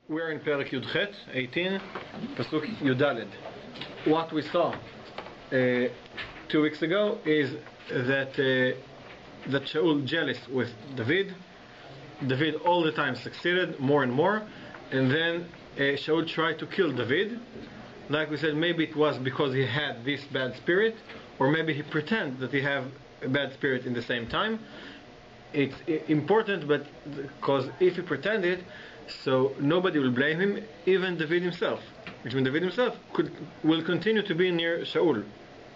We're in Perek Yudchet, 18, Pasuk Yudaled. What we saw 2 weeks ago is that Shaul jealous with David. David all the time succeeded more and more, and then Shaul tried to kill David. Like we said, maybe it was because he had this bad spirit, or maybe he pretended that he had a bad spirit in the same time. It's important, but because if he pretended, so nobody will blame him, even David himself. Which means David himself will continue to be near Shaul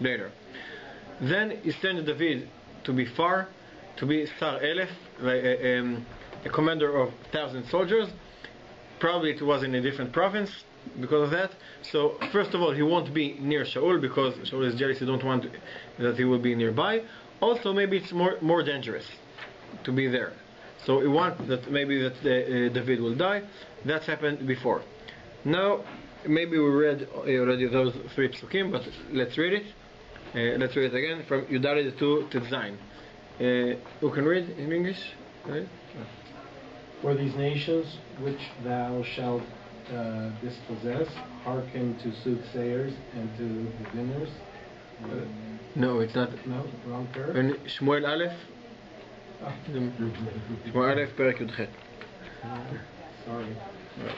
later. Then he sent David to be far, to be Sar Elef, a commander of 1,000 soldiers. Probably it was in a different province because of that. So first of all, he won't be near Shaul because Shaul is jealous. He don't want that he will be nearby. Also, maybe it's more dangerous to be there. So he wants that maybe that David will die. That's happened before. Now, maybe we read already those 3 psukim, but let's read it. Let's read it again from Yudaled to Zayin. Who can read in English? Right? For these nations which thou shalt dispossess, hearken to soothsayers and to diviners. No, it's not. No, wrong pair. In Shmuel Aleph. Shmuel Aleph, Perek Yudchet. Sorry. Right.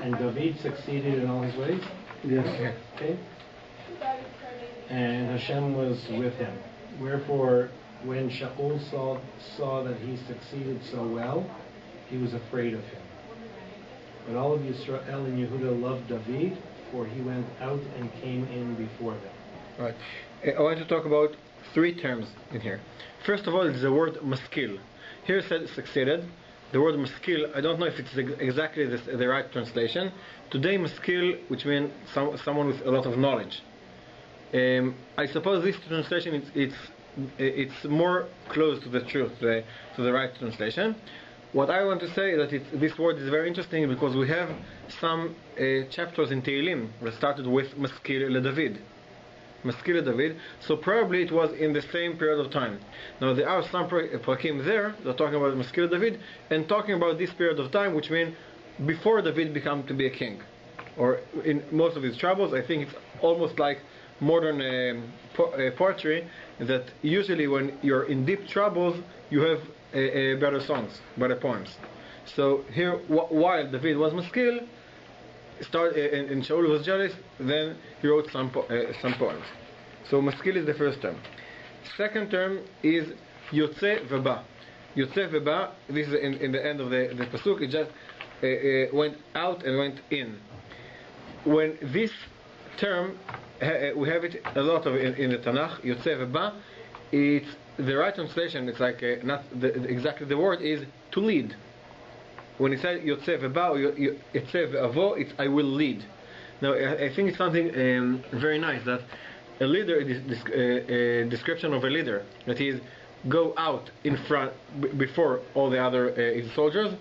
And David succeeded in all his ways? Yes. Okay. And Hashem was with him. Wherefore, when Shaul saw that he succeeded so well, he was afraid of him. But all of Yisrael and Yehuda loved David, for he went out and came in before them. Right. I want to talk about 3 terms in here. First of all, it's the word maskil. Here it said succeeded. The word maskil, I don't know if it's exactly the right translation. Today, maskil, which means someone with a lot of knowledge. I suppose this translation it's more close to the truth, to the right translation. What I want to say is that this word is very interesting because we have some chapters in Tehillim that started with maskil LeDavid. Maskil David, so probably it was in the same period of time. Now there are some prakim there that are talking about Maskil David and talking about this period of time, which means before David became to be a king, or in most of his troubles. I think it's almost like modern poetry, that usually when you're in deep troubles you have better songs, better poems. So here, while David was Maskil, and Shaul was jealous, then he wrote some poems. So maskil is the first term. Second term is Yotze Veba. Yotze Veba, this is in the end of the pasuk, it just went out and went in. When this term, we have it a lot of in the Tanakh, Yotze Veba, it's the right translation, it's like not exactly the word, is to lead. When it says Yotze Veba or Yotze Ve'avo, it's I will lead. Now I think it's something very nice that a leader, description of a leader, that is go out in front before all the other his soldiers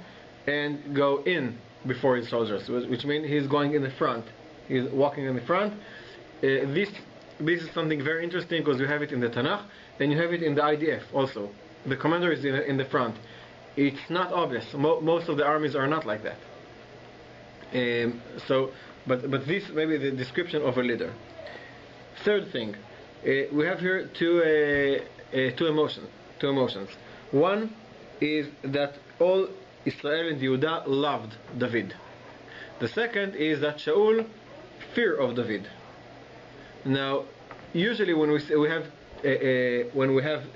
and go in before his soldiers, which means he's going in the front, he's walking in the front. This is something very interesting because you have it in the Tanakh and you have it in the IDF also. The commander is in the front. It's not obvious. Most of the armies are not like that. But this may be the description of a leader. Third thing, we have here two emotions. One is that all Israel and Yehuda loved David. The second is that Shaul fear of David. Now, usually when we have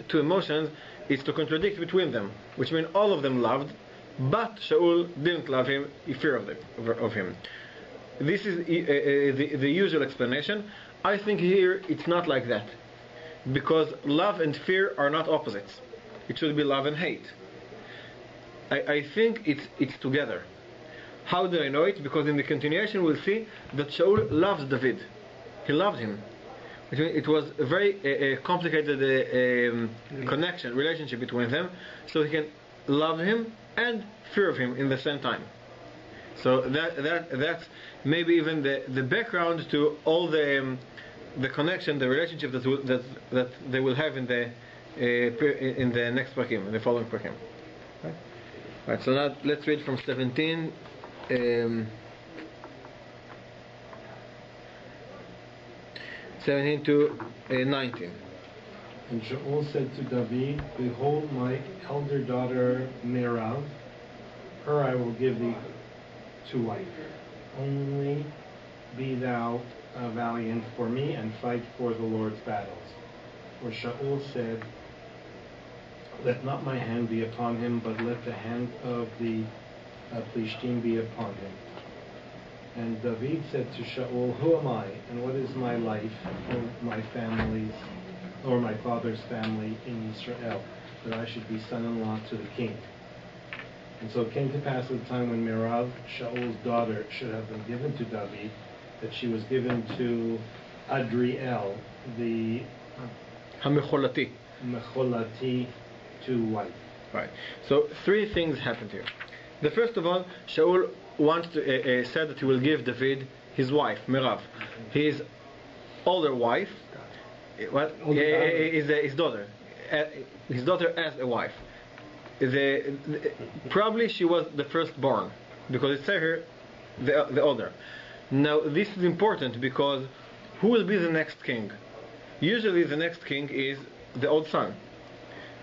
2 emotions, it's to contradict between them, which means all of them loved, but Shaul didn't love him, he feared of him. This is the usual explanation. I think here it's not like that, because love and fear are not opposites. It should be love and hate. I think it's together. How do I know it? Because in the continuation we'll see that Shaul loves David. He loved him. It was a very complicated relationship between them, so he can love him and fear of him in the same time. So that's maybe even the background to all the connection, the relationship that they will have in the next prakim, in the following prakim. Right. So now let's read from 17. 17 to 19. And Shaul said to David, behold, my elder daughter Merav, her I will give thee to wife. Only be thou valiant for me and fight for the Lord's battles. For Shaul said, let not my hand be upon him, but let the hand of the Plishtim be upon him. And David said to Shaul, who am I, and what is my life, or my family's, or my father's family in Israel, that I should be son-in-law to the king? And so it came to pass at the time when Merav, Shaul's daughter, should have been given to David, that she was given to Adriel, the Hamecholati, to wife. Right. So three things happened here. The first of all, Shaul said that he will give David his wife, Merav, his older wife, his daughter as a wife. Probably she was the firstborn, because it said here the older. Now this is important because who will be the next king? Usually the next king is the old son.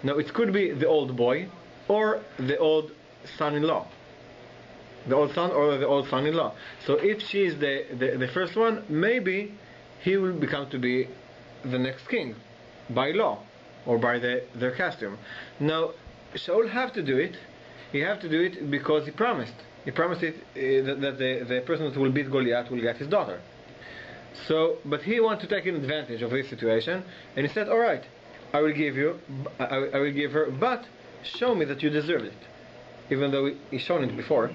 Now it could be the old boy or the old son-in-law. The old son or the old son-in-law. So if she is the first one, maybe he will become to be the next king by law or by their custom. Now Shaul have to do it. He have to do it because he promised. He promised it that the person who will beat Goliath will get his daughter. So, but he wanted to take advantage of this situation, and he said, "All right, I will give her, but show me that you deserve it." Even though he's shown it before,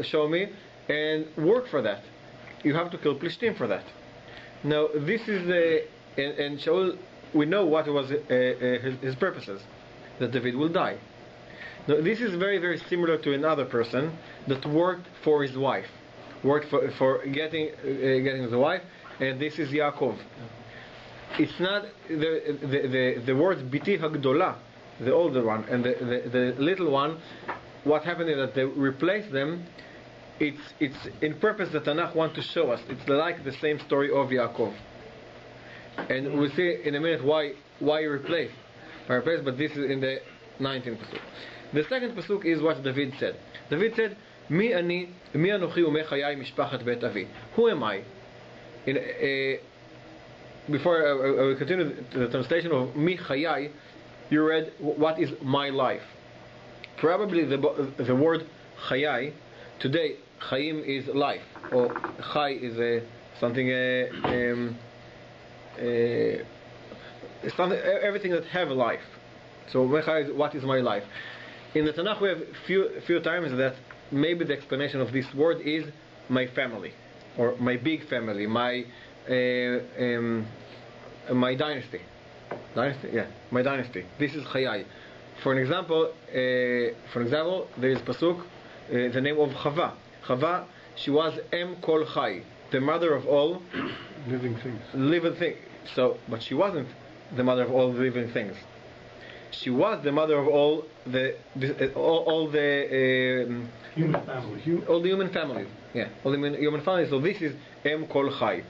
show me and work for that. You have to kill Plishtim for that. Now this is and Shaul, we know what was his purposes, that David will die. Now this is very, very similar to another person that worked for his wife, worked for getting the wife, and this is Yaakov. It's not the word Biti Hagdola, the older one, and the little one. What happened is that they replaced them. It's in purpose that Tanakh want to show us. It's like the same story of Yaakov, and we'll see in a minute why replace. But this is in the 19th pasuk. The second pasuk is what David said. David said, "Mi ani, mi anochi umechayai mishpachat bet avi." Who am I? Before I will continue the translation of mi chayai, you read what is my life. Probably the word chayai today, chayim is life, or chay is something everything that have a life. So what is my life? In the Tanakh we have few times that maybe the explanation of this word is my family, or my big family, my dynasty. My dynasty. This is chayai. For example, there is pasuk, the name of Chava. Chava, she was Em Kol Chai, the mother of all living things. So, but she wasn't the mother of all living things. She was the mother of all the Human family. all the human families. Yeah, all the human families. So this is Em Kol Chai.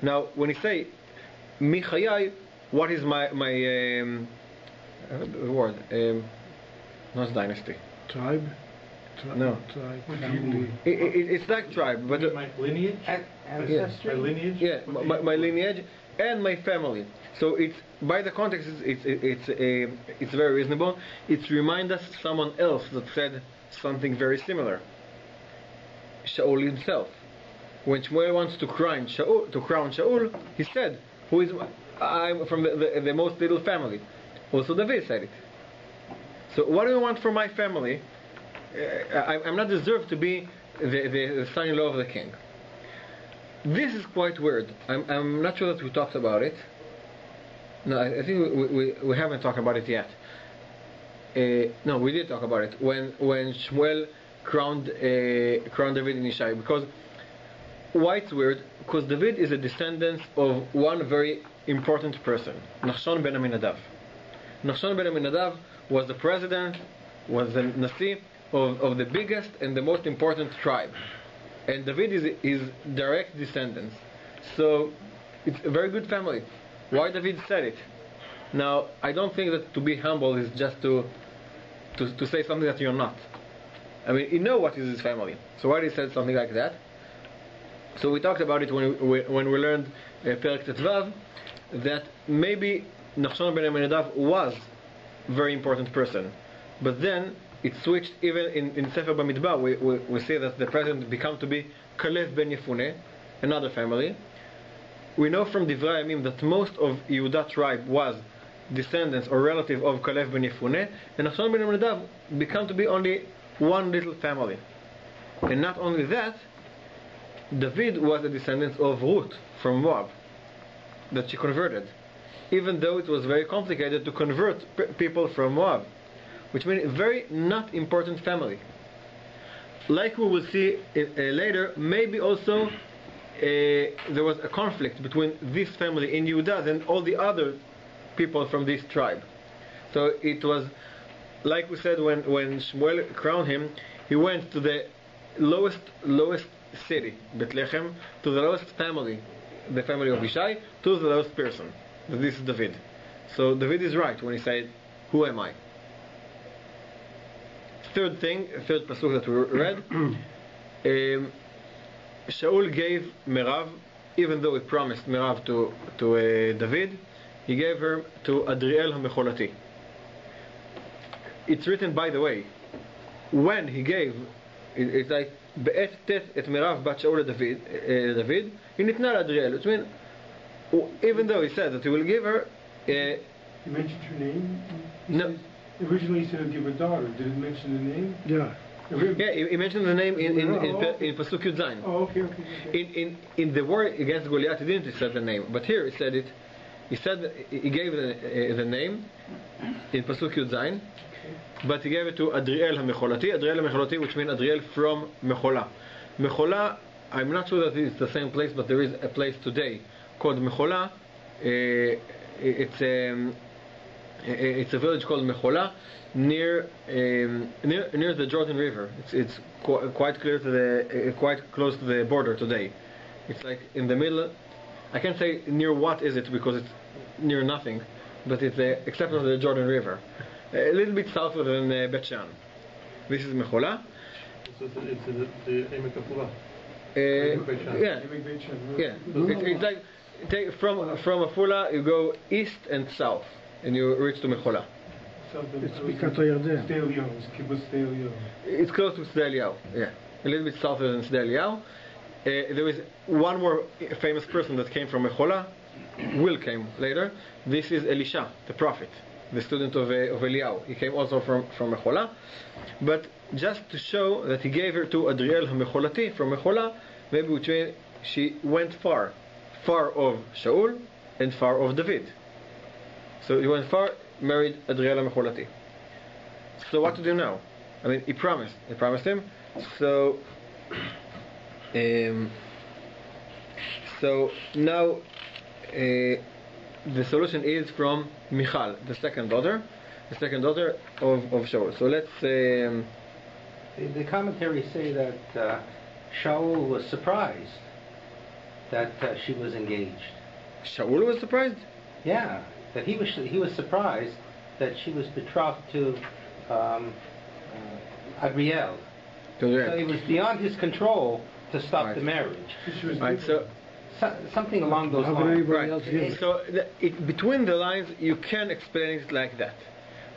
Now, when you say Mi Chayai, what is my the word? Not dynasty. Tribe? No. Tribe. Family. It's like tribe, but My lineage? ancestry. My lineage? Yeah, my lineage and my family. So it's by the context, it's very reasonable. It reminds us someone else that said something very similar. Shaul himself, when Shmuel wants to crown Shaul, he said, "Who is I'm from the most little family." Also, David said it. So, what do you want for my family? I'm not deserved to be the son-in-law of the king. This is quite weird. I'm not sure that we talked about it. No, I think we haven't talked about it yet. no, we did talk about it when Shmuel crowned David and Ishai, because why it's weird? Because David is a descendant of one very important person, Nachshon ben Aminadav. Nachshon ben Aminadav was the president, was the Nasi of the biggest and the most important tribe, and David is his direct descendant. So it's a very good family. Why David said it? Now, I don't think that to be humble is just to say something that you're not. I mean, you know what is his family. So why did he say something like that? So we talked about it when we learned Perek Tetvav, that maybe Nachshon ben Aminadav was a very important person, but then it switched. Even in Sefer Bamidbar, we see that the president became to be Kalev ben Yefuneh, another family. We know from Divrei Yamim that most of Yehuda tribe was descendants or relative of Kalev ben Yefuneh, and Nachshon ben Aminadav became to be only one little family. And not only that, David was a descendant of Ruth from Moab, that she converted, even though it was very complicated to convert people from Moab, which means a very not important family. Like we will see later, maybe also there was a conflict between this family in Yehuda and all the other people from this tribe. So it was, like we said, when Shmuel crowned him, he went to the lowest city, Bethlehem, to the lowest family, the family of Ishai, to the lowest person. This is David. So David is right when he said, "Who am I?" Third pasuk that we read, Shaul gave Merav, even though he promised Merav to David, he gave her to Adriel HaMecholati. It's written, by the way, when he gave, it's like בעת תת את מירב בת שאול לדוד, היא ניתנה לאדריאל. Which means, even though he said that he will give her, he mentioned her name? No. Originally he said he'll give her daughter. Did it mention the name? Yeah. Yeah, he mentioned the name in Pasuk Yud Zayin. Oh, okay. In the war against Goliath, he didn't say the name, but here he said it. He said he gave the name in Pasuk Yud Zayin, but he gave it to Adriel HaMecholati, which means Adriel from Mechola. Mechola, I'm not sure that it's the same place, but there is a place today called Mechola. It's a village called Mechola near the Jordan River. It's quite close to the border today. It's like in the middle. I can't say near what is it because it's near nothing, but it's except for the Jordan River. A little bit south than Bet Shan. This is Mechola. So it's the Emek Apura. Yeah. It's like from Afula you go east and south, and you reach to Mechola. It's close to Sdei Eliyahu. Yeah, a little bit south than Sdei Eliyahu. There is one more famous person that came from Mechola. Will came later. This is Elisha, the prophet, the student of Eliyahu. He came also from Mechola. But just to show that he gave her to Adriel HaMecholati from Mechola, maybe which means she went far of Shaul and far of David. So he went far, married Adriel HaMecholati. So what to do now? I mean, he promised him. So now the solution is from Michal, the second daughter of Shaul. So let's. The commentaries say that Shaul was surprised that she was engaged. Shaul was surprised? Yeah, that he was surprised that she was betrothed to Adriel. So it was beyond his control to stop the marriage. Right, so something along those lines. Right. So between the lines, you can explain it like that.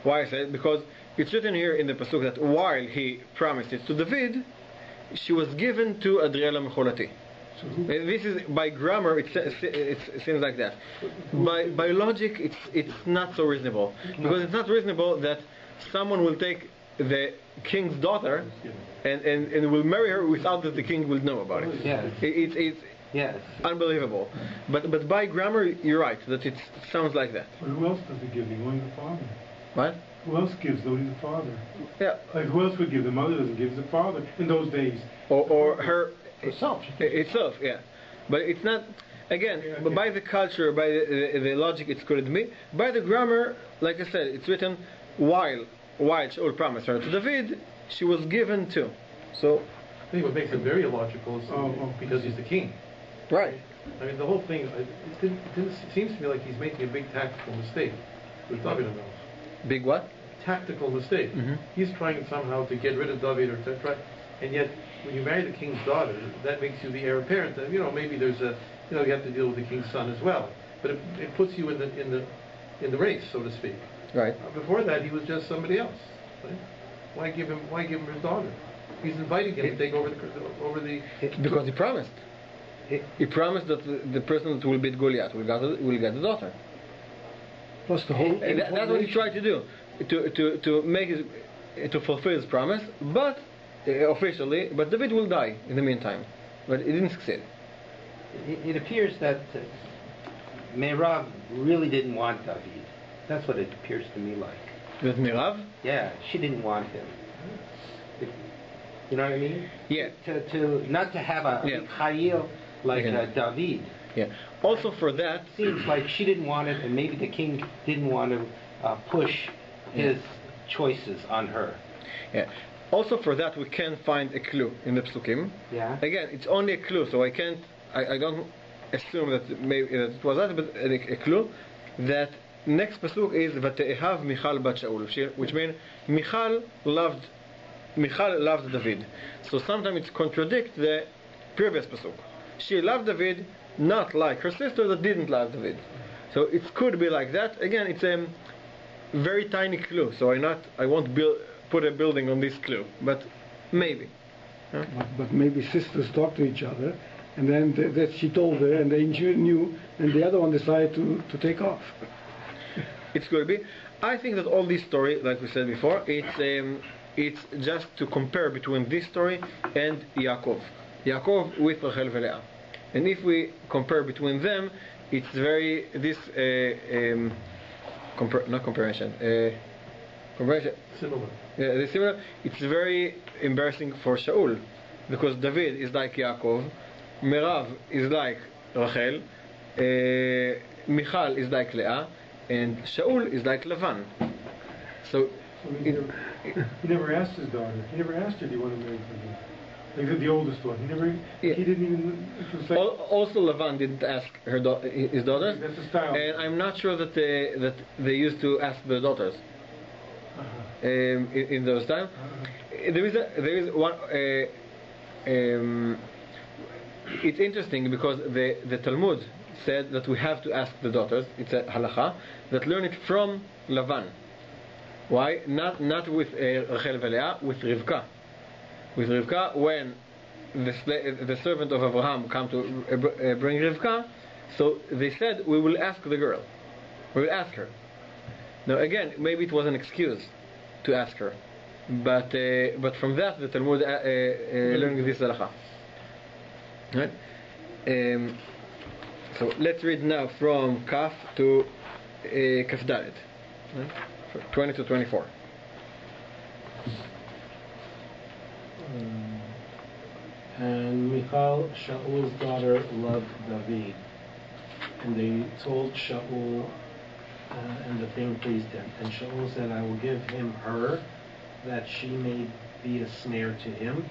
Why I say it? Because it's written here in the pasuk that while he promised it to David, she was given to Adriel HaMecholati. This is by grammar. It seems like that. By logic, it's not so reasonable, because it's not reasonable that someone will take the king's daughter and will marry her without that the king will know about it. Yes. It's unbelievable. But by grammar, you're right that it sounds like that. But who else does he give? Only the father. What? Who else gives though? He's the father. Yeah. Like who else would give? The mother doesn't give. The father in those days. Or her Herself. itself, yeah. But it's not. Again, Yeah, okay. but by the culture, by the logic, it's could be. By the grammar, like I said, it's written while Shaul promised her to David, she was given to. So, I think what makes it very illogical is because he's the king. right. I mean, the whole thing, it seems to me like he's making a big tactical mistake with David on those. Big what? Tactical mistake. Mhm. He's trying somehow to get rid of David or to try, and yet when you marry the king's daughter, that makes you the heir apparent. And, maybe there's you have to deal with the king's son as well. But it puts you in the race, so to speak. Right. Before that, he was just somebody else. Right? Why give him his daughter? He's inviting him to take over the. Because he promised. He promised that the person that will beat Goliath will get the daughter. Plus the whole. And that's what he tried to do, to make to fulfill his promise, but officially. But David will die in the meantime, but he didn't succeed. It appears that Meirav really didn't want David. That's what it appears to me like. With Mirav? Yeah, she didn't want him. You know what I mean? Yeah. To not to have a Chayil like David. Yeah. Also for that, Seems like she didn't want it, and maybe the king didn't want to push his choices on her. yeah. Also for that, we can find a clue in the psukim. Yeah. Again, it's only a clue, so I don't assume that maybe that it was that, but a clue that next pasuk is Vate'ehav Michal bat Shaul, which means Michal loved David. So sometimes it contradicts the previous pasuk. She loved David, not like her sister that didn't love David. So it could be like that. Again, it's a very tiny clue. So I won't put a building on this clue, but maybe. But maybe sisters talk to each other, and then that she told her, and they knew, and the other one decided to take off. It could be. I think that all this story, like we said before, it's just to compare between this story and Yaakov with Rachel and Leah. And if we compare between them, it's very comparison. Similar. Yeah, they're similar. It's very embarrassing for Shaul because David is like Yaakov, Merav is like Rachel, Michal is like Leah, and Shaul is like Lavan. So He never asked his daughter. He never asked her, "Do you want to marry me?" Like the oldest one. He never. Yeah. He didn't even. It was like, also Lavan didn't ask his daughters, That's the style. and I'm not sure that they used to ask their daughters in those times. There is one. It's interesting because the Talmud said that we have to ask the daughters. It's a halacha that learn it from Lavan. Why? Not with Rachel and Leah, with Rivka. With Rivka, when the servant of Abraham come to bring Rivka, so they said, we will ask the girl. We will ask her. Now again, maybe it was an excuse to ask her. But from that, the Talmud learning this halacha. Right? So let's read now from Kaf to Kaf Dalet. Right? 20 to 24. And Michal, Shaul's daughter, loved David. And they told Shaul, and the thing pleased him. And Shaul said, I will give him her, that she may be a snare to him,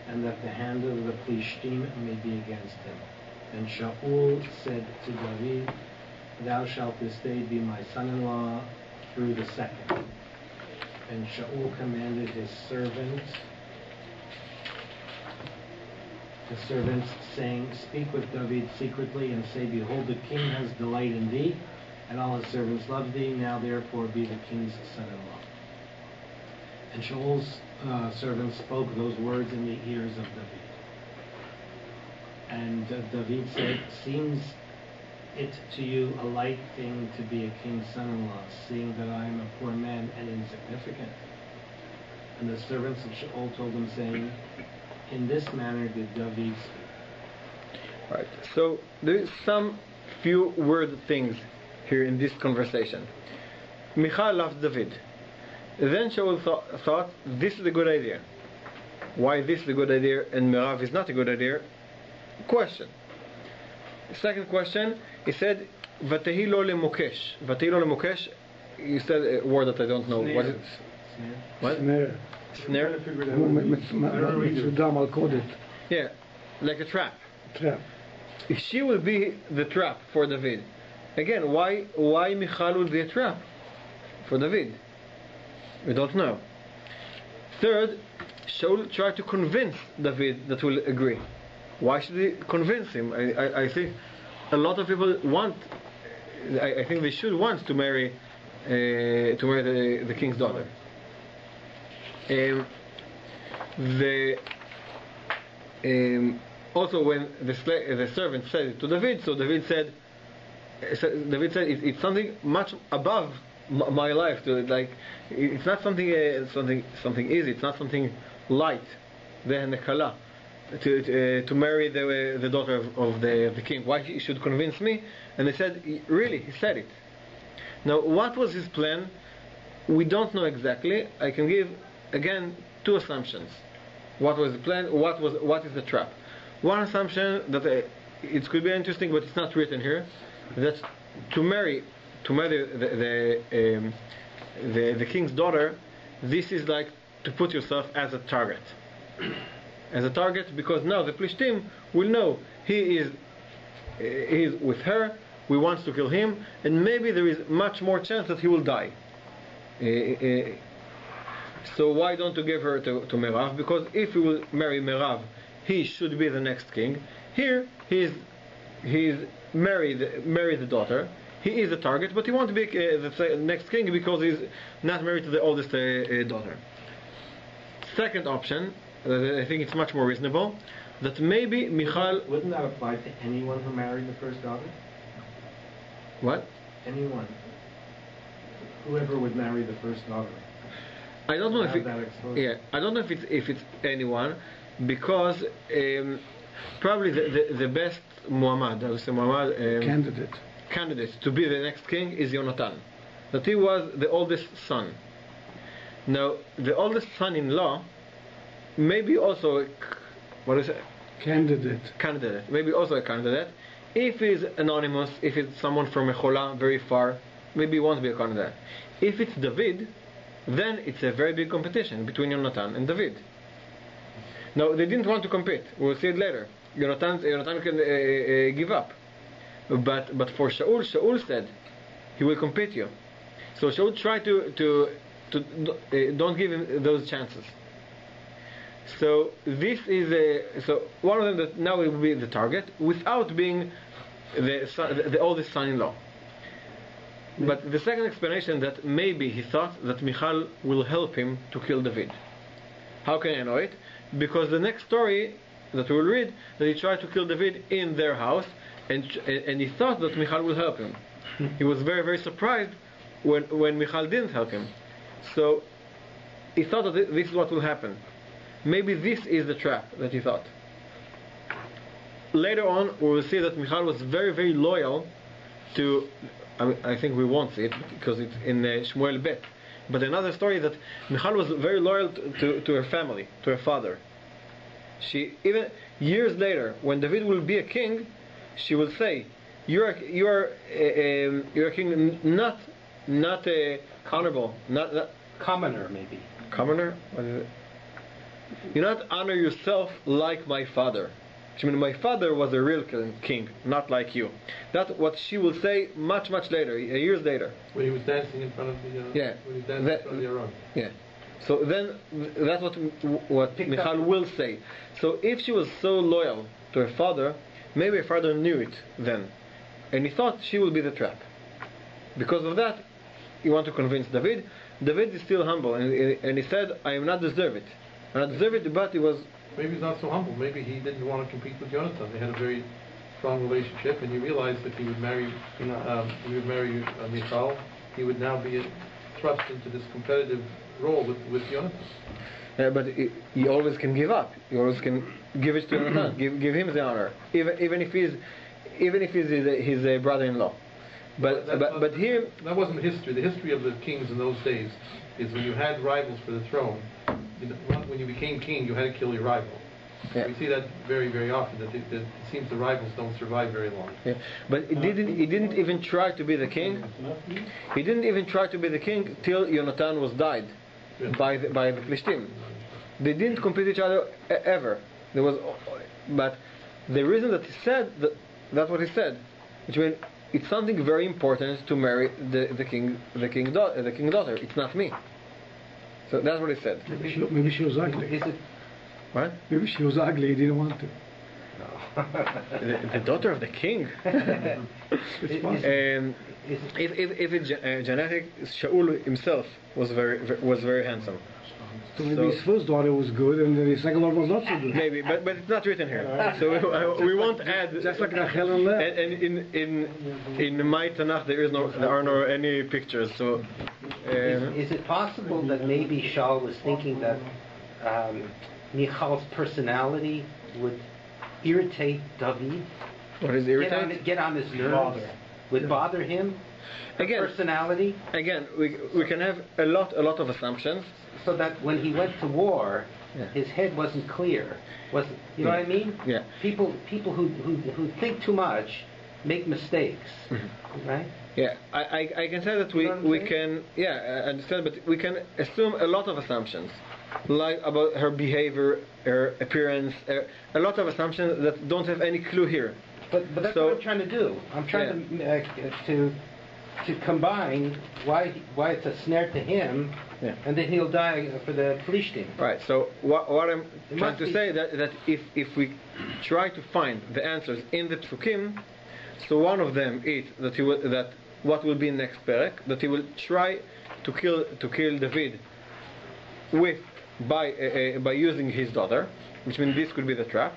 and that the hand of the Plishtim may be against him. And Shaul said to David, Thou shalt this day be my son-in-law through the second. And Shaul commanded his servants, saying, Speak with David secretly, and say, Behold, the king has delight in thee, and all his servants love thee. Now therefore be the king's son-in-law. And Shaul's servants spoke those words in the ears of David. And David said, Seems it to you a light thing to be a king's son-in-law, seeing that I am a poor man and insignificant? And the servants of Shaul told him, saying, In this manner did David speak. Right. So there is some few word things here in this conversation. Michal loves David. Then Shaul thought this is a good idea. Why this is a good idea and Merav is not a good idea? Question. Second question, he said, Vatehi lo lemokesh. Vatehi lo lemokesh, you said a word that I don't know. What is it? What? Snare. Snare? Yeah, like a trap. Trap. If she will be the trap for David, again, why Michal will be a trap for David? We don't know. Third, Shaul tried to convince David that will agree. Why should he convince him? I think a lot of people want. I think they should want to marry the king's daughter. Also, when the servant said it to David, so David said it's something much above my life. It's not something easy. It's not something light. To marry the daughter of the king. Why he should convince me? And they said, really, he said it. Now, what was his plan? We don't know exactly. I can give again two assumptions. What was the plan? What is the trap? One assumption that it could be interesting, but it's not written here. That to marry the king's daughter, this is like to put yourself as a target. As a target, because now the Plishtim will know he is with her, we want to kill him, and maybe there is much more chance that he will die. So why don't you give her to Merav? Because if you will marry Merav, he should be the next king. Here he's married the daughter. He is a target, but he wants to be the next king because he's not married to the oldest daughter. Second option, I think it's much more reasonable, that maybe Michal... Wouldn't that apply to anyone who married the first daughter? What? Anyone. Whoever would marry the first daughter. I don't know if I don't know if it's anyone, because probably the best Muhammad, I would say Muhammad, candidate to be the next king is Yonatan. That he was the oldest son. Now, the oldest son-in-law maybe also candidate, maybe also a candidate. If he's anonymous, if it's someone from Mechola very far, maybe he won't be a candidate. If it's David, then it's a very big competition between Yonatan and David. Now, they didn't want to compete. We'll see it later. Yonatan can give up. But for Shaul said he will compete you. So Shaul tried to don't give him those chances. So this is so one of them that now will be the target without being the oldest son-in-law. But the second explanation, that maybe he thought that Michal will help him to kill David. How can I know it? Because the next story that we will read, that he tried to kill David in their house, and he thought that Michal will help him. He was very, very surprised when Michal didn't help him. So he thought that this is what will happen. Maybe this is the trap that he thought. Later on, we will see that Michal was very, very loyal to... I think we won't see it because it's in Shmuel BAYT. But another story that Michal was very loyal to her family, to her father. She, even years later, when David will be a king, she will say, "You are a king, not honorable, not commoner, maybe. Commoner? What is it? You not honor yourself like my father." I mean, my father was a real king, not like you. That's what she will say much later, years later. When he was dancing in front of the when he was dancing in front of the Aron. Yeah. So then that's what Michal will say. So if she was so loyal to her father, maybe her father knew it then, and he thought she will be the trap. Because of that, he wanted to convince David. David is still humble, and he said, "I am not deserve it. I not deserve it," but he was. Maybe he's not so humble. Maybe he didn't want to compete with Jonathan. They had a very strong relationship, and he realized if he would marry, Michal, he would now be thrust into this competitive role with Jonathan. But he always can give up. He always can give it to Jonathan. give him the honor, even if he's his brother-in-law. But here that wasn't history. The history of the kings in those days is when you had rivals for the throne. When you became king, you had to kill your rival. Yeah. We see that very, very often. That it seems the rivals don't survive very long. Yeah. But he didn't even try to be the king. He didn't even try to be the king till Yonatan was died by the Plishtim. They didn't compete each other ever. But the reason that he said that's what he said, which means it's something very important to marry the king's daughter. It's not me. So that's what he said. Maybe she was ugly. Is it? What? Maybe she was ugly. He didn't want to. The daughter of the king. It's possible. If it's genetic, Shaul himself was very handsome. So maybe his first daughter was good, and then his second one was not so good. Maybe, but it's not written here, so we won't add. Just like Rachel and Leah. And in my Tanakh there are no any pictures. So Is it possible that maybe Shaul was thinking that Michal's personality would irritate David? what is irritating? Get on his nerves? Would bother him? Again, Personality? Again, we can have a lot of assumptions. So that when he went to war, Yeah. his head wasn't clear. You know what I mean? Yeah. People who think too much make mistakes, right? Yeah, I can say that You know what I'm we saying? can, I understand, but we can assume a lot of assumptions, like about her behavior, her appearance, a lot of assumptions that don't have any clue here. But that's So- what I'm trying to do. I'm trying to combine why it's a snare to him, Yeah. and then he'll die for the Plishtim. Right. So what I'm It trying must to be- say that if we try to find the answers in the psukim, so one of them is that what will be next perek, that he will try to kill David by using his daughter, which means this could be the trap.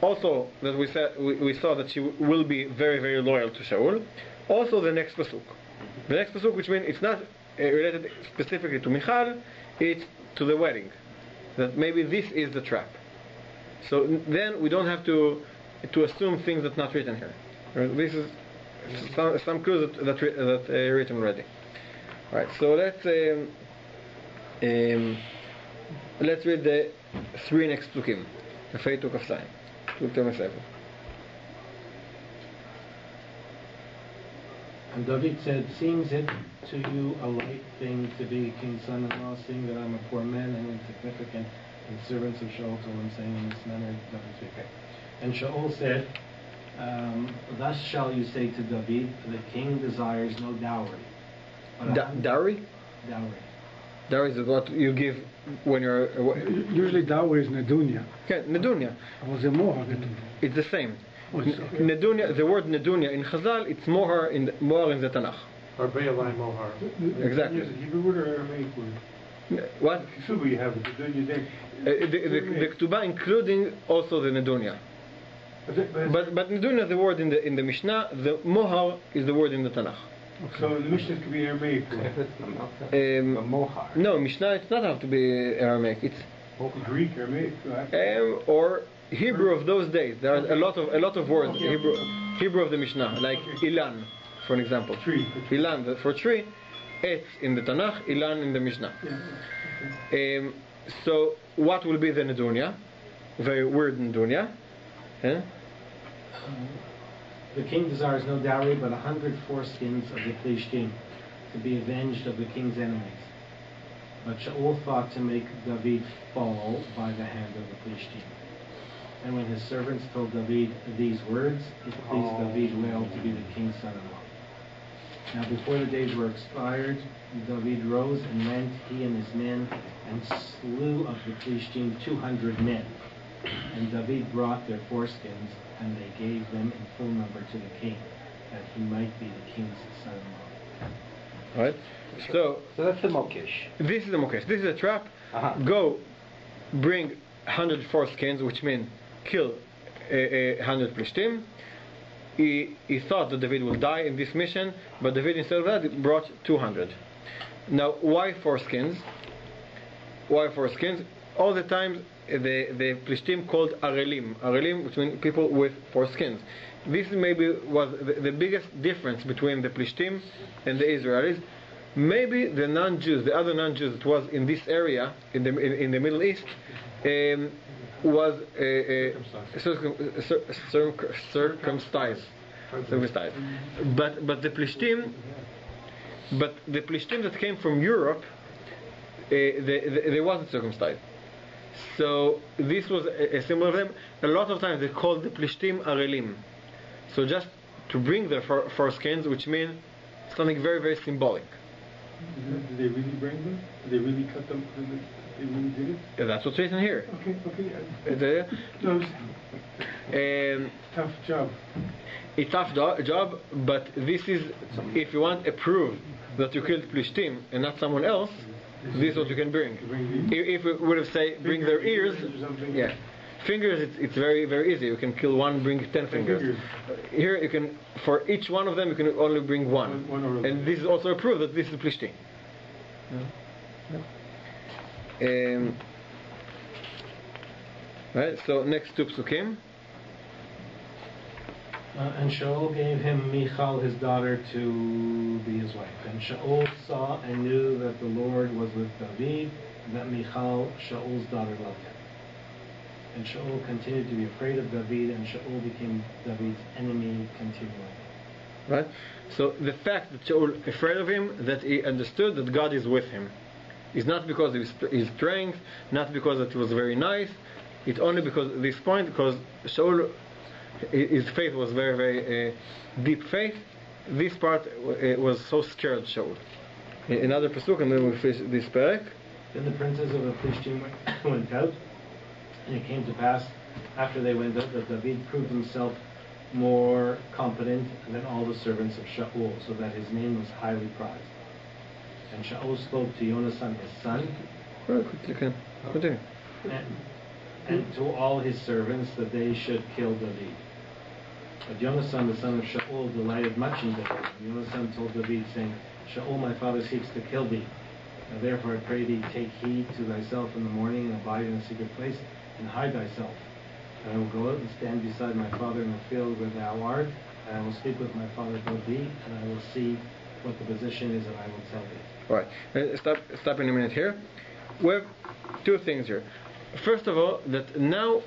Also, that we saw that she will be very, very loyal to Shaul. Also, the next pasuk, which means it's not related specifically to Michal, it's to the wedding. That maybe this is the trap. So then we don't have to assume things that's not written here. Right? This is some clues that are written already. Right. So let's read the three next psukim. Kafei to Kafzayin. To Tema Sefer. And David said, seems it to you a light thing to be king's son-in-law, seeing that I'm a poor man and insignificant, and servants of Shaul told him, saying in this manner, David said, okay. And Shaul said, thus shall you say to David, the king desires no dowry. But Dowry? Dowry. Dowry is what you give when you're. Usually dowry is nedunya. Okay, nedunya. Was a mohar. It's the same. Oh, it's okay. Nedunya, the word nedunya in Chazal, it's mohar in the Tanakh. Or Be'alai Mohar. Exactly. Is it Hebrew word or Aramaic word? What? Ksuba you have it, the dunya thing. The Ketubah including also the nedunya. But nedunya is the word in the Mishnah. The mohar is the word in the Tanakh. So the Mishnah could be Aramaic word. If it's a mohar. No, Mishnah it's not have to be Aramaic. It's Greek, Aramaic. or Hebrew of those days. There are a lot of words Hebrew of the Mishnah, like ilan, for an example. Tree. Ilan for tree, etz in the Tanakh, ilan in the Mishnah. So what will be the nedunya? Very weird nedunya. Yeah? The king desires no dowry, but 100 foreskins of the Plishtim, to be avenged of the king's enemies. But Shaul thought to make David fall by the hand of the Plishtim. And when his servants told David these words, it pleased David well to be the king's son-in-law. Now before the days were expired, David rose and went, he and his men, and slew of the Plishtim 200 men. And David brought their foreskins, and they gave them in full number to the king, that he might be the king's son-in-law. Right. So that's the mokish. this is the mokesh. This is a trap. Go, bring 100 foreskins, which means kill 100 Plishtim. He thought that David will die in this mission, but David instead of that brought 200. Now, why foreskins? Why foreskins? all the time the Plishtim called Arelim. Arelim, which means people with foreskins. This maybe was the biggest difference between the Plishtim and the Israelis. Maybe the non-Jews, the other non-Jews that was in this area, in the Middle East, was circumcised. But the Plishtim that came from Europe, they wasn't circumcised. So this was a symbol of them. A lot of times they called the Plishtim Arelim. So just to bring their foreskins, which means something very, very symbolic. Did they really bring them? Did they really cut them? They really did it? That's what's written here. Okay. No, tough job. A tough job, but this is, if you want a proof that you killed Plishtim and not someone else, this is what you can bring. If we would have said bring their ears, yeah. Fingers, it's very, very easy. You can kill one, bring 10 fingers. Here you can, for each one of them, you can only bring one. And this is also a proof that this is Plishtim. Right, so next two psukim. And Shaul gave him Michal, his daughter, to be his wife. And Shaul saw and knew that the Lord was with David, and that Michal, Shaul's daughter, loved him. And Shaul continued to be afraid of David, and Shaul became David's enemy continually. Right? So the fact that Shaul afraid of him, that he understood that God is with him, is not because of his strength, not because that he was very nice. It's only because of this point, because Shaul, his faith was very, very deep faith. This part was so scared Shaul. Another pasuk, and then we'll finish this parak. Then the princes of the Plishtim went out, and it came to pass, after they went out, that David proved himself more competent than all the servants of Shaul, so that his name was highly prized. And Shaul spoke to Yonasan, his son, and to all his servants, that they should kill David. But Yonasan, the son of Shaul, delighted much in David. And Yonasan told David, saying, Shaul, my father, seeks to kill thee. Now therefore I pray thee, take heed to thyself in the morning, and abide in a secret place, and hide thyself. And I will go out and stand beside my father in the field where thou art, and I will speak with my father about thee, and I will see what the position is, and I will tell thee. Right. Stop in a minute here. We have two things here. First of all, that now,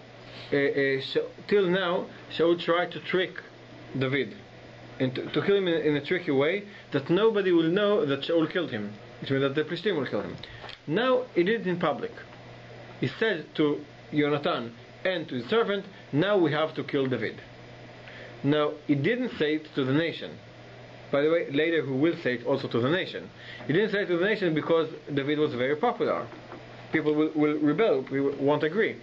till now, Shaul tried to trick David, and to kill him in a tricky way, that nobody will know that Shaul killed him, which means that the Plishtim will kill him. Now he did it in public. He said to Yonatan and to his servant, now we have to kill David. Now he didn't say it to the nation. By the way, later he will say it also to the nation. He didn't say it to the nation because David was very popular. People will rebel, we won't agree.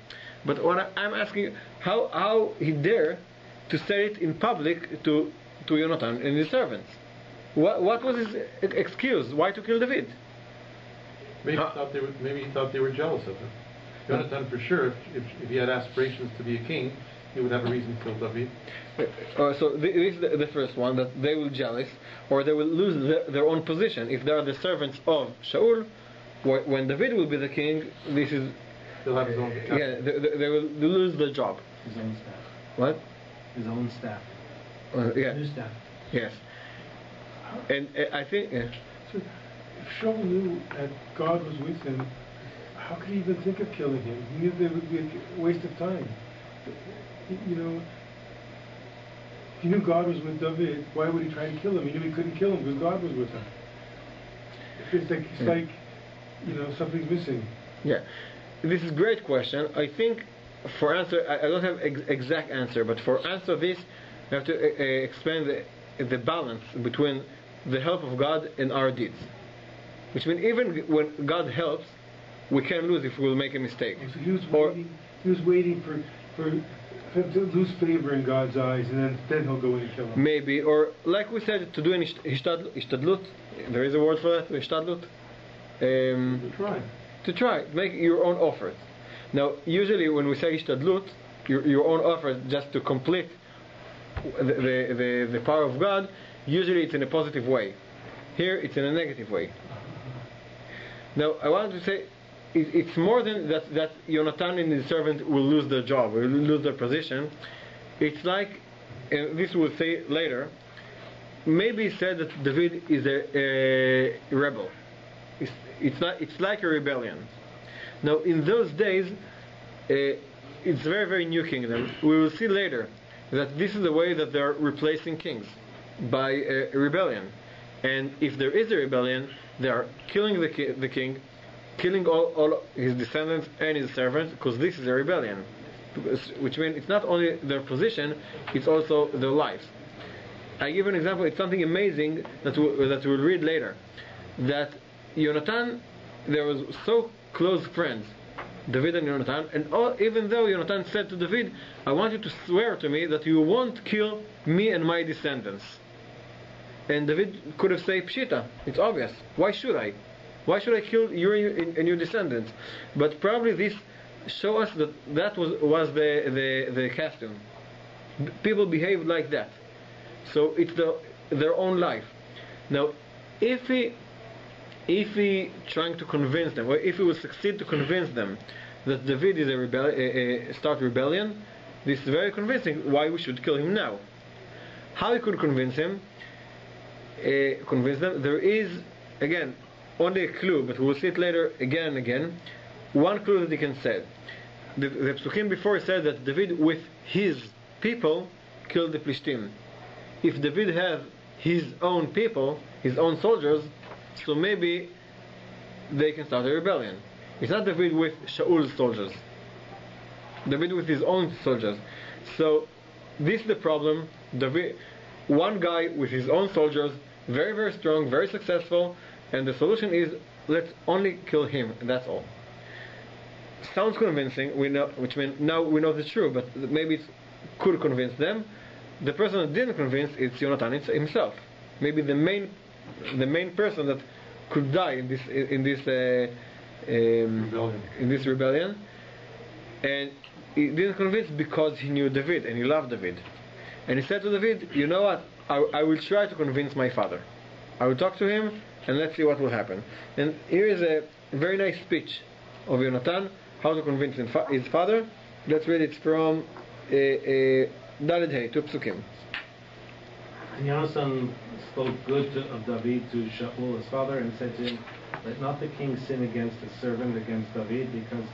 But what I'm asking you, how he dare to say it in public to Yonatan and his servants? What was his excuse? Why to kill David? Maybe he thought they were jealous of him. Jonathan, for sure, if he had aspirations to be a king, he would have a reason to kill David. So this is the first one, that they will jealous, or they will lose their own position. If they are the servants of Shaul, when David will be the king, this is... He'll have his own... they will lose their job. His own staff. What? His own staff. Yeah. New staff. Yes. And I think... So if Shaul knew that God was with him, how could he even think of killing him? He knew there would be a waste of time. You know, if he knew God was with David, why would he try to kill him? He knew he couldn't kill him because God was with him. It's like, you know, something's missing. Yeah. This is a great question. I think for answer, I don't have exact answer, but for answer this, we have to explain the balance between the help of God and our deeds. Which means even when God helps, we can lose if we will make a mistake. So he was waiting for to lose favor in God's eyes, and then he'll go in and kill him. Maybe, or like we said, to do an ishtadlut. There is a word for that, ishtadlut. To try, make your own offers. Now, usually when we say ishtadlut, your own offers just to complete the power of God, usually it's in a positive way. Here, it's in a negative way. Now, I wanted to say, it's more than that Yonatan and his servant will lose their job, will lose their position. It's like, and this we'll say later, maybe he said that David is a rebel. It's like a rebellion. Now, in those days, it's a very, very new kingdom. We will see later that this is the way that they're replacing kings, by a rebellion. And if there is a rebellion, they are killing the king, killing all his descendants and his servants, because this is a rebellion. Which means it's not only their position, it's also their lives. I give an example. It's something amazing that we'll read later. That Yonatan, there was so close friends, David and Yonatan, and even though Yonatan said to David, I want you to swear to me that you won't kill me and my descendants. And David could have said, Pshita, it's obvious. Why should I? Why should I kill you and your descendants? But probably this shows us that was the custom. People behaved like that. So it's their own life. Now, if he trying to convince them, or if he will succeed to convince them that David is start rebellion, this is very convincing. Why we should kill him now? How he could convince them? There is again only a clue, but we will see it later again and again. One clue that he can say. The Psukim before said that David with his people killed the Plishtim. If David have his own people, his own soldiers, so maybe they can start a rebellion. It's not David with Shaul's soldiers. David with his own soldiers. So this is the problem. David, one guy with his own soldiers, very, very strong, very successful, and the solution is let's only kill him, and that's all. Sounds convincing, we know, which means now we know the truth, but maybe it could convince them. The person that didn't convince is Yonatan himself. Maybe the main person that could die in this rebellion, and he didn't convince because he knew David and he loved David, and he said to David, you know what? I will try to convince my father. I will talk to him and let's see what will happen. And here is a very nice speech of Yonatan, how to convince his father. Let's read it from Daled Hey, 2 Psukim. And Yonatan spoke good of David to Shaul his father and said to him, let not the king sin against his servant, against David, because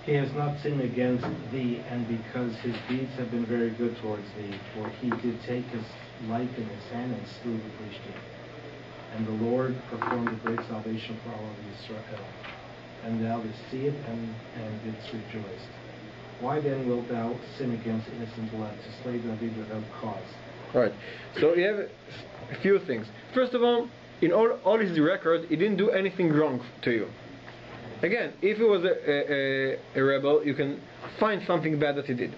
he has not sinned against thee, and because his deeds have been very good towards thee, for he did take his life in his hand and slew the Plishtim. And the Lord performed a great salvation for all of Israel. And thou didst see it and didst rejoice. Why then wilt thou sin against innocent blood, to slay David without cause? Right. So you have a few things. First of all, in all his record, he didn't do anything wrong to you. Again, if he was a rebel, you can find something bad that he did.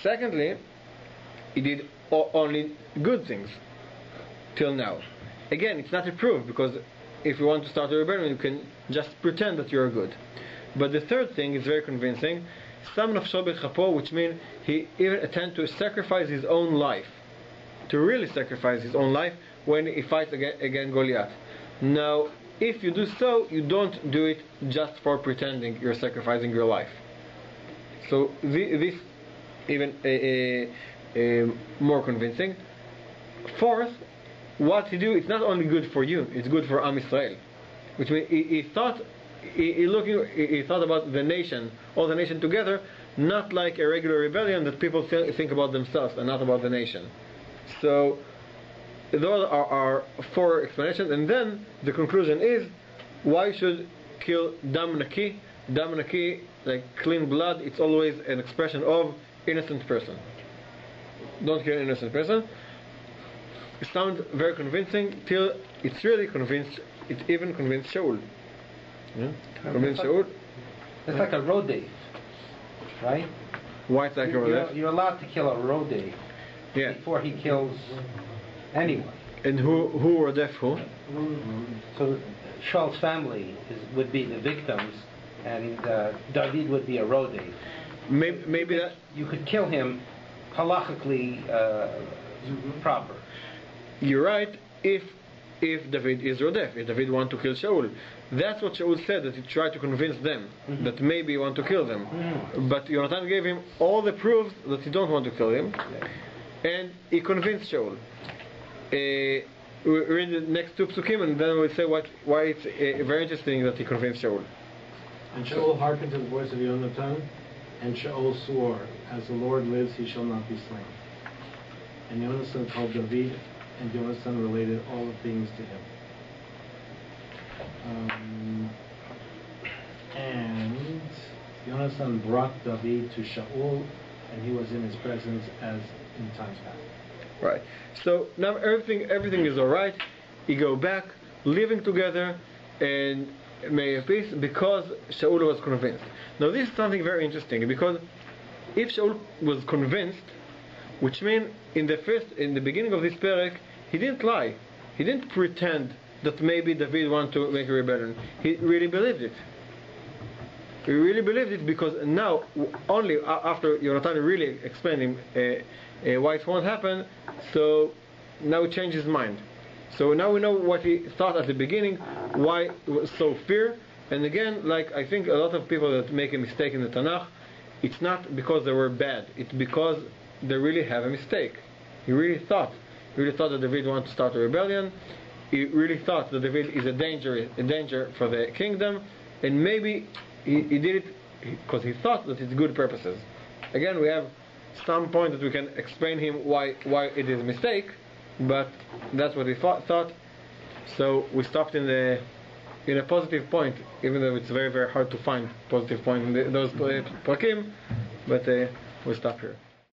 Secondly, he did only good things till now. Again, it's not a proof, because if you want to start a rebellion, you can just pretend that you're good. But the third thing is very convincing. Sam nafsho b'chapo, which means he even attempted to sacrifice his own life, to really sacrifice his own life when he fights against Goliath. Now, if you do so, you don't do it just for pretending you're sacrificing your life. So this even more convincing. Fourth, what he do, it's not only good for you, it's good for Am Yisrael. Which means he thought about the nation, all the nation together, not like a regular rebellion that people think about themselves and not about the nation. So those are 4 explanations, and then the conclusion is, why should kill Dam Naki? Dam Naki, like clean blood, it's always an expression of innocent person. Don't kill an innocent person. It sounds very convincing till it's really convinced. It even convinced Shaul. Yeah? Convinced Shaul. It's like a rodef, right? Why it's like a rodef? You're allowed to kill a rodef before he kills anyone. And who rodef who? So Shaul's family would be the victims, and David would be a rodef. Maybe that you could kill him halachically proper. You're right if if David is Rodef, if David want to kill Shaul. That's what Shaul said, that he tried to convince them that maybe he want to kill them. But Yonatan gave him all the proofs that he don't want to kill him, and he convinced Shaul. We read the next two psukim, and then we'll say why it's very interesting that he convinced Shaul. And Shaul hearkened to the voice of Yonatan, and Shaul swore, as the Lord lives, he shall not be slain. And Yonatan called David, and Yonatan related all the things to him. And Yonatan brought David to Shaul, and he was in his presence as in times past. Right. So now everything is all right. You go back, living together, and may have peace because Shaul was convinced. Now this is something very interesting, because if Shaul was convinced, which means in the beginning of this perek, he didn't lie. He didn't pretend that maybe David wanted to make a rebellion. He really believed it. He really believed it, because now, only after Yonatan really explained him why it won't happen, so now he changed his mind. So now we know what he thought at the beginning, why it was so fear. And again, like I think a lot of people that make a mistake in the Tanakh, it's not because they were bad, it's because they really have a mistake. He really thought that David wanted to start a rebellion. He really thought that David is a danger for the kingdom, and maybe he did it because he thought that it's good purposes. Again, we have some point that we can explain him why it is a mistake, but that's what he thought. So we stopped in a positive point, even though it's very, very hard to find positive point in those prakim, but we stop here.